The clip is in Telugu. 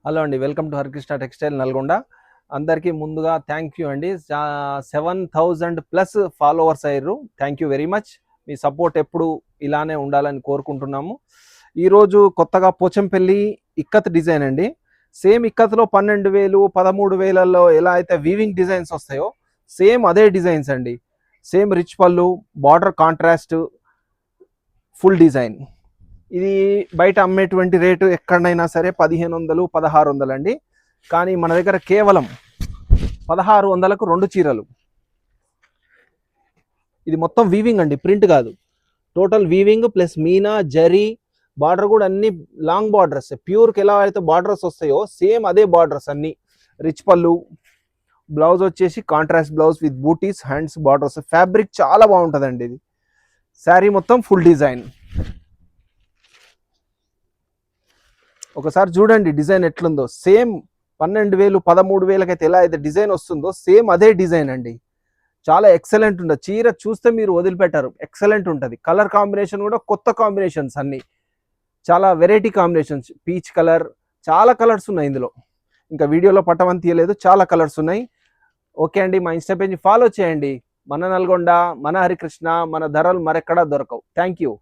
హలో అండి, welcome to Harikrishna textile Nalgonda. అందరికీ ముందుగా థ్యాంక్ యూ అండి. 7,000+ ఫాలోవర్స్ అయ్యారు. Thank you very much. Me support ఎప్పుడు ఇలానే ఉండాలని కోరుకుంటున్నాము. ఈరోజు కొత్తగా పోచంపల్లి ఇక్కత్ డిజైన్ అండి. సేమ్ ఇక్కత్లో 12,000 13,000లో ఎలా అయితే వీవింగ్ డిజైన్స్ వస్తాయో సేమ్ అదే డిజైన్స్ అండి. సేమ్ రిచ్ పళ్ళు, బార్డర్ కాంట్రాస్ట్, ఫుల్ డిజైన్. ఇది బయట అమ్మేటువంటి రేటు ఎక్కడైనా సరే 1,500 1,600 అండి. కానీ మన దగ్గర కేవలం 1,600కు 2 చీరలు. ఇది మొత్తం వీవింగ్ అండి, ప్రింట్ కాదు. Total weaving plus Meena zari, border కూడా అన్ని లాంగ్ బార్డర్స్. ప్యూర్కి ఎలా అయితే బార్డర్స్ వస్తాయో సేమ్ అదే బార్డర్స్ అన్ని. రిచ్ పళ్ళు, బ్లౌజ్ వచ్చేసి contrast blouse with booties, hands borders. Fabric చాలా బాగుంటుందండి. ఇది శారీ మొత్తం ఫుల్ డిజైన్. ఒకసారి చూడండి డిజైన్ ఎట్లుందో. సేమ్ 12,000 13,000 అయితే ఎలా అయితే డిజైన్ వస్తుందో సేమ్ అదే డిజైన్ అండి. చాలా ఎక్సలెంట్ ఉంటుంది. చీర చూస్తే మీరు వదిలిపెట్టారు, ఎక్సలెంట్ ఉంటుంది. కలర్ కాంబినేషన్ కూడా కొత్త కాంబినేషన్స్ అన్ని, చాలా వెరైటీ కాంబినేషన్స్. పీచ్ కలర్, చాలా కలర్స్ ఉన్నాయి ఇందులో. ఇంకా వీడియోలో పట్టమని తీయలేదు, చాలా కలర్స్ ఉన్నాయి. ఓకే అండి, మా ఇన్స్టా పేజ్ ఫాలో చేయండి. మన నల్గొండ, మన హరికృష్ణ, మన ధరలు మరెక్కడా దొరకవు. Thank you.